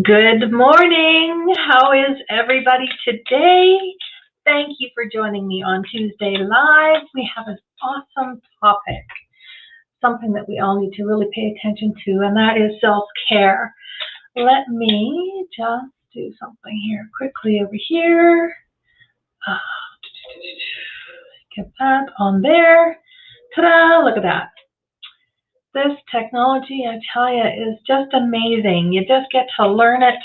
Good morning. How is everybody today? Thank you for joining me on Tuesday Live. We have an awesome topic, something that we all need to really pay attention to, and that is self-care. Let me just do something here quickly over here. Get that on there. Ta-da! Look at that. This technology, I tell you, is just amazing. You just get to learn it,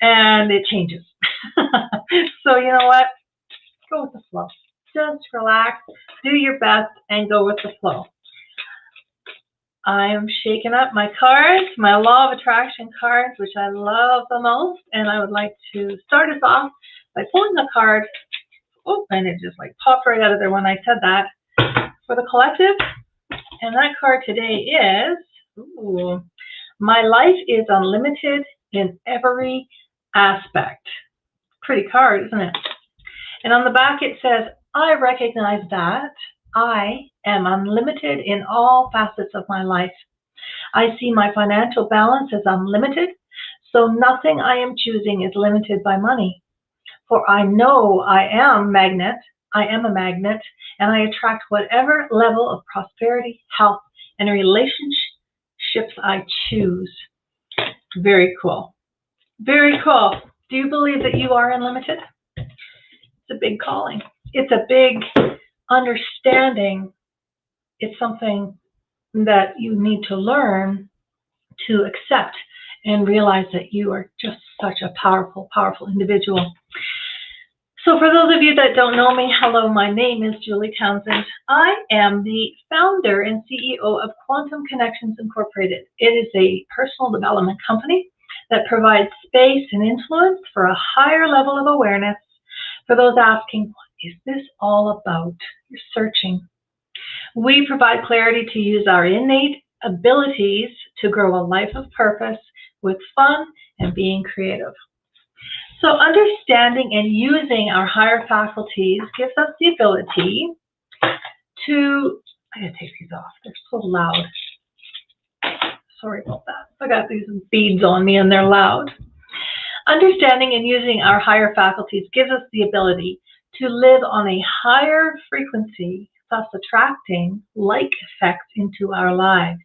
and it changes. So you know what? Go with the flow. Just relax, do your best, and go with the flow. I'm shaking up my cards, my Law of Attraction cards, which I love the most, and I would like to start us off by pulling the card. Oh, and it just like popped right out of there when I said that. For the collective, and that card today is, my life is unlimited in every aspect. Pretty card, isn't it? And on the back it says, I recognize that I am unlimited in all facets of my life. I see my financial balance as unlimited, so nothing I am choosing is limited by money. For I know I am a magnet, and I attract whatever level of prosperity, health, and relationships I choose. Very cool. Very cool. Do you believe that you are unlimited? It's a big calling. It's a big understanding. It's something that you need to learn to accept and realize that you are just such a powerful, powerful individual. So for those of you that don't know me, hello, my name is Julie Townsend. I am the founder and CEO of Quantum Connections Incorporated. It is a personal development company that provides space and influence for a higher level of awareness. For those asking, what is this all about? You're searching. We provide clarity to use our innate abilities to grow a life of purpose with fun and being creative. So understanding and using our higher faculties gives us the ability to, I gotta take these off, they're so loud. Sorry about that. I got these beads on me and they're loud. Understanding and using our higher faculties gives us the ability to live on a higher frequency, thus attracting like effects into our lives.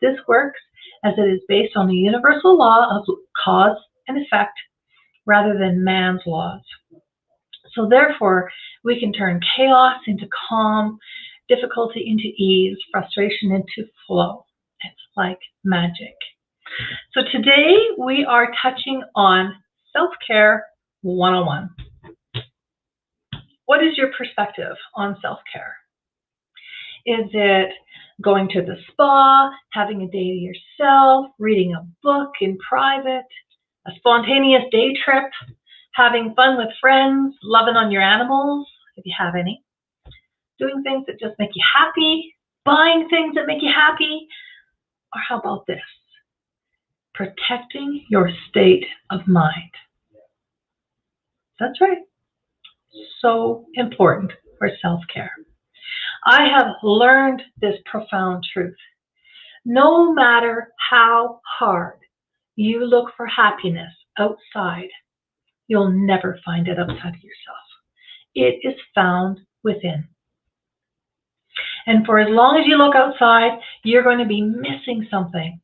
This works as it is based on the universal law of cause and effect rather than man's laws. So therefore, we can turn chaos into calm, difficulty into ease, frustration into flow. It's like magic. So today we are touching on self-care 101. What is your perspective on self-care? Is it going to the spa, having a day to yourself, reading a book in private, a spontaneous day trip, having fun with friends, loving on your animals, if you have any, doing things that just make you happy, buying things that make you happy, or how about this? Protecting your state of mind. That's right. So important for self-care. I have learned this profound truth. No matter how hard you look for happiness outside, you'll never find it outside of yourself. It is found within. And for as long as you look outside, you're going to be missing something.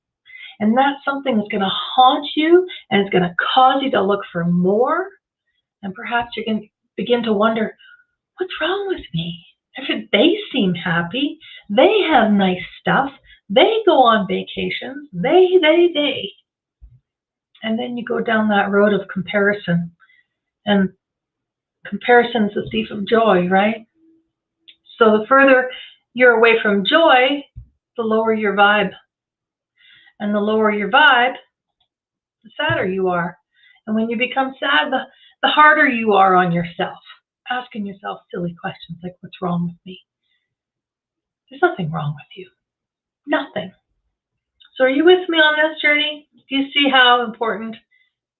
And that something is going to haunt you and it's going to cause you to look for more. And perhaps you're going to begin to wonder, what's wrong with me? They seem happy. They have nice stuff. They go on vacations. They. And then you go down that road of comparison. And comparison is the thief of joy, right? So the further you're away from joy, the lower your vibe. And the lower your vibe, the sadder you are. And when you become sad, the harder you are on yourself. Asking yourself silly questions like, what's wrong with me? There's nothing wrong with you. Nothing. So are you with me on this journey? Do you see how important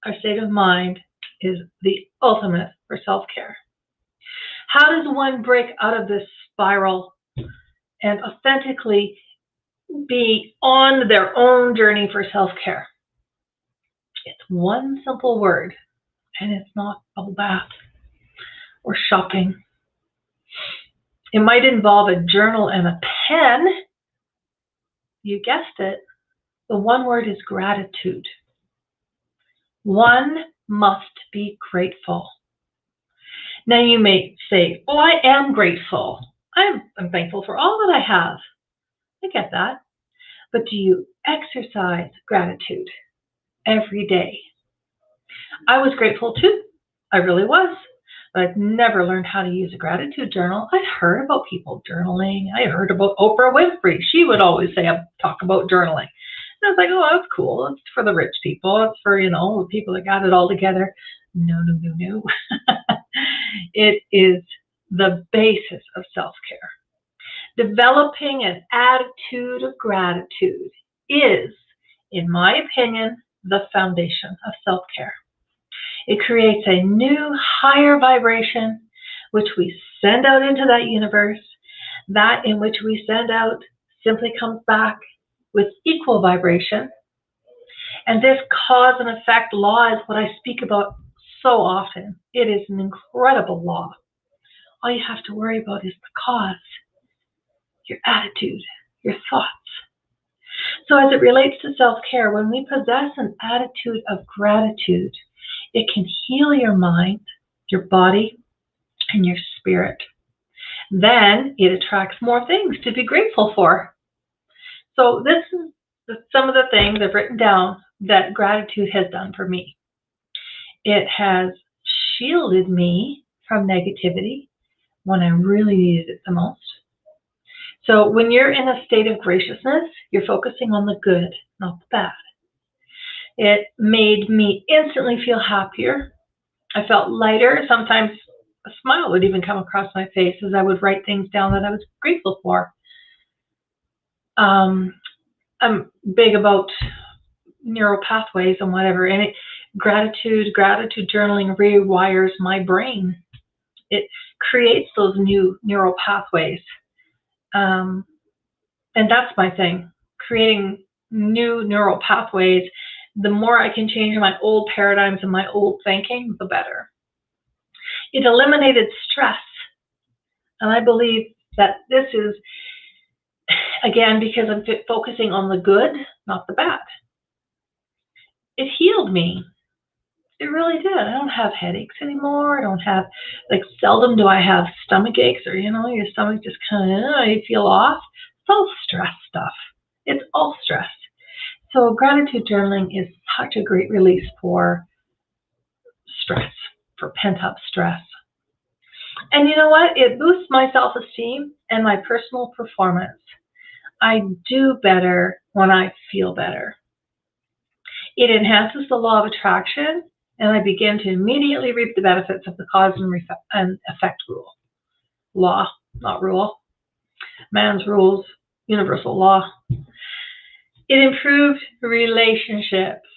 our state of mind is the ultimate for self-care? How does one break out of this spiral and authentically be on their own journey for self-care? It's one simple word, and it's not bubble bath or shopping. It might involve a journal and a pen. You guessed it. The one word is gratitude. One must be grateful. Now you may say, well, I am grateful. I'm thankful for all that I have. I get that. But do you exercise gratitude every day? I was grateful too. I really was. But I've never learned how to use a gratitude journal. I'd heard about people journaling. I heard about Oprah Winfrey. She would always talk about journaling. And I was like, oh, that's cool. It's for the rich people. It's for, the people that got it all together. No. It is the basis of self-care. Developing an attitude of gratitude is, in my opinion, the foundation of self-care. It creates a new, higher vibration, which we send out into that universe. That in which we send out simply comes back with equal vibration. And this cause and effect law is what I speak about so often. It is an incredible law. All you have to worry about is the cause, your attitude, your thoughts. So as it relates to self-care, when we possess an attitude of gratitude, it can heal your mind, your body, and your spirit. Then it attracts more things to be grateful for. So this is some of the things I've written down that gratitude has done for me. It has shielded me from negativity when I really needed it the most. So when you're in a state of graciousness, you're focusing on the good, not the bad. It made me instantly feel happier. I felt lighter. Sometimes a smile would even come across my face as I would write things down that I was grateful for. I'm big about neural pathways and whatever, and gratitude journaling rewires my brain. It creates those new neural pathways. And that's my thing, creating new neural pathways. The more I can change my old paradigms and my old thinking, the better. It eliminated stress. And I believe that this is, again, because I'm focusing on the good, not the bad. It healed me. It really did. I don't have headaches anymore. I don't have, seldom do I have stomach aches or, your stomach just kind of, you feel off. It's all stress stuff. It's all stress. So gratitude journaling is such a great release for stress, for pent-up stress. And you know what? It boosts my self-esteem and my personal performance. I do better when I feel better. It enhances the law of attraction, and I begin to immediately reap the benefits of the cause and effect rule. Law, not rule. Man's rules, universal law. It improved relationships.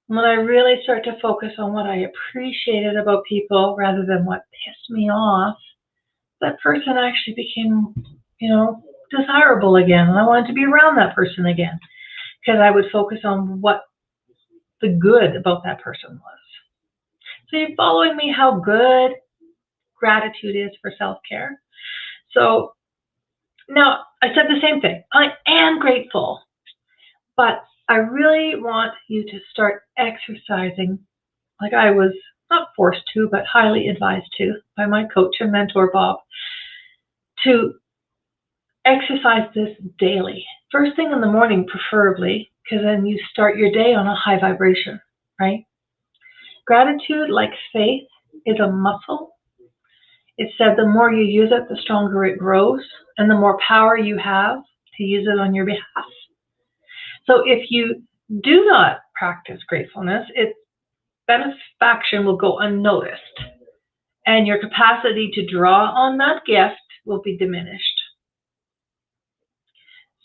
When I really start to focus on what I appreciated about people rather than what pissed me off, that person actually became, desirable again. And I wanted to be around that person again because I would focus on what the good about that person was. So you're following me how good gratitude is for self-care? So now I said the same thing. I am grateful. But I really want you to start exercising, like I was not forced to, but highly advised to by my coach and mentor, Bob, to exercise this daily. First thing in the morning, preferably, because then you start your day on a high vibration, right? Gratitude, like faith, is a muscle. It's said the more you use it, the stronger it grows, and the more power you have to use it on your behalf. So if you do not practice gratefulness, its benefaction will go unnoticed, and your capacity to draw on that gift will be diminished.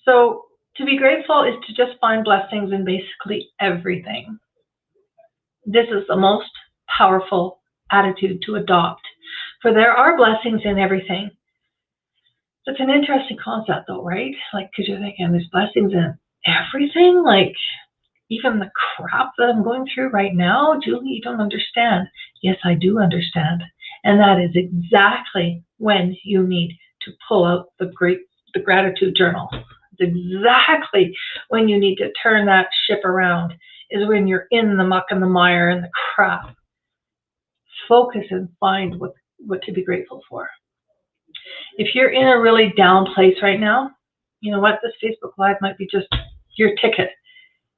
So to be grateful is to just find blessings in basically everything. This is the most powerful attitude to adopt, for there are blessings in everything. It's an interesting concept though, right? Because you're thinking there's blessings in everything, Even the crap that I'm going through right now, Julie, you don't understand. Yes, I do understand. And that is exactly when you need to pull out the gratitude journal. It's exactly when you need to turn that ship around, is when you're in the muck and the mire and the crap. Focus and find what to be grateful for. If you're in a really down place right now, you know what? This Facebook Live might be just your ticket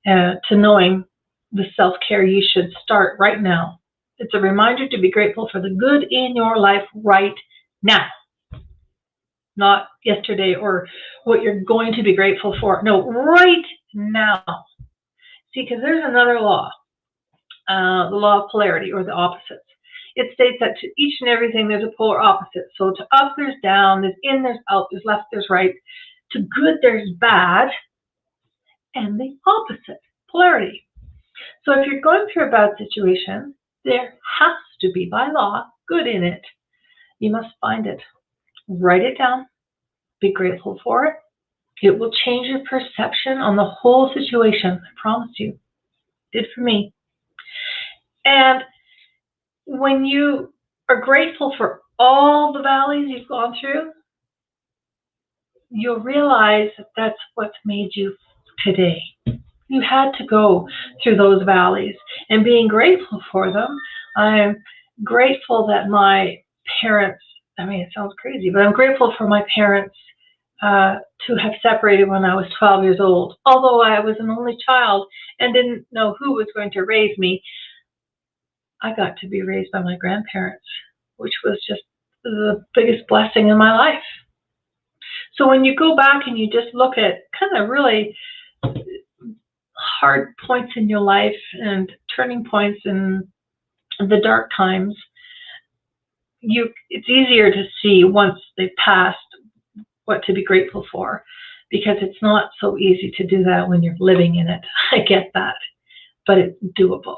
to knowing the self-care you should start right now. It's a reminder to be grateful for the good in your life right now. Not yesterday or what you're going to be grateful for. No, right now. See, because there's another law, the law of polarity, or the opposites. It states that to each and everything there's a polar opposite. So to up there's down, there's in there's out, there's left there's right. To good there's bad, and the opposite, polarity. So if you're going through a bad situation, there has to be, by law, good in it. You must find it. Write it down. Be grateful for it. It will change your perception on the whole situation. I promise you. It did for me. And when you are grateful for all the valleys you've gone through, you'll realize that that's what's made you today. You had to go through those valleys, and being grateful for them, I'm grateful that my parents, I mean, it sounds crazy, but I'm grateful for my parents to have separated when I was 12 years old. Although I was an only child and didn't know who was going to raise me, I got to be raised by my grandparents, which was just the biggest blessing in my life. So when you go back and you just look at kind of really hard points in your life and turning points in the dark times, it's easier to see once they've passed what to be grateful for, because it's not so easy to do that when you're living in it. I get that, but it's doable.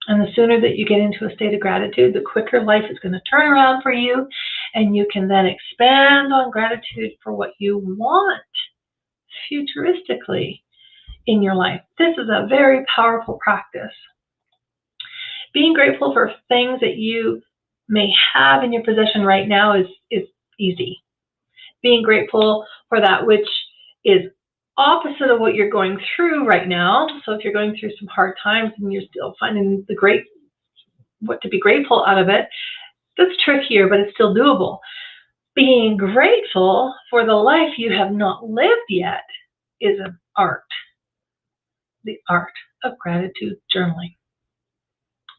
And the sooner that you get into a state of gratitude, the quicker life is going to turn around for you, and you can then expand on gratitude for what you want futuristically in your life. This is a very powerful practice. Being grateful for things that you may have in your possession right now is easy. Being grateful for that which is opposite of what you're going through right now. So if you're going through some hard times and you're still finding what to be grateful out of it, that's trickier, but it's still doable. Being grateful for the life you have not lived yet is an art. The art of gratitude journaling.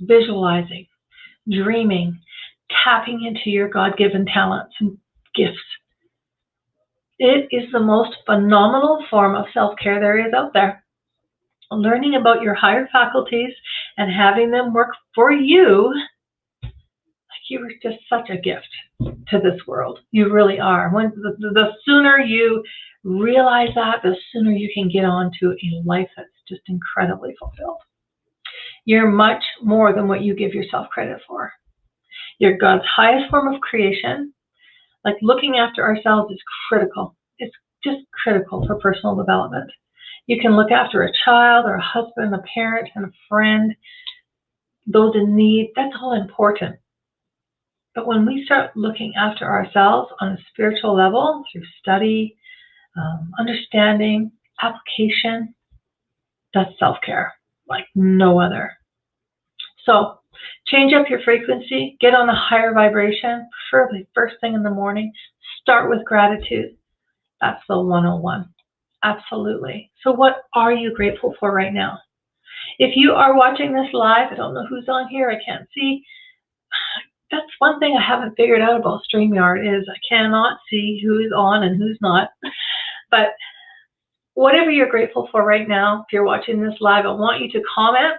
Visualizing, dreaming, tapping into your God-given talents and gifts. It is the most phenomenal form of self-care there is out there. Learning about your higher faculties and having them work for you, you are just such a gift to this world. You really are. When the sooner you realize that, the sooner you can get on to a life that's just incredibly fulfilled. You're much more than what you give yourself credit for. You're God's highest form of creation. Like, looking after ourselves is critical. It's just critical for personal development. You can look after a child or a husband, a parent, and a friend, those in need. That's all important. But when we start looking after ourselves on a spiritual level through study, understanding, application, that's self-care like no other. So change up your frequency, get on a higher vibration, preferably first thing in the morning. Start with gratitude. That's the 101. Absolutely. So what are you grateful for right now? If you are watching this live, I don't know who's on here, I can't see. That's one thing I haven't figured out about StreamYard is I cannot see who is on and who's not. But whatever you're grateful for right now, if you're watching this live, I want you to comment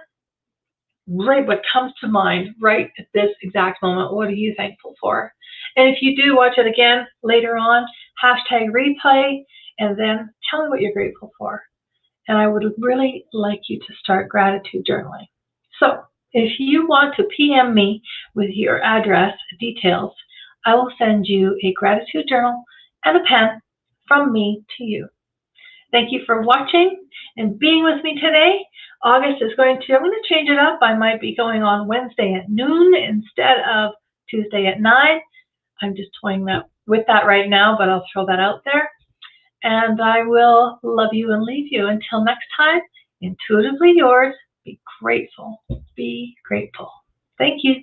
right what comes to mind right at this exact moment. What are you thankful for? And if you do watch it again later on, hashtag replay, and then tell me what you're grateful for. And I would really like you to start gratitude journaling. So if you want to PM me with your address details, I will send you a gratitude journal and a pen from me to you. Thank you for watching and being with me today August is I'm going to change it up. I might be going on Wednesday at noon instead of Tuesday at 9. I'm just toying with that right now, but I'll throw that out there. And I will love you and leave you. Until next time, intuitively yours, be grateful. Be grateful. Thank you.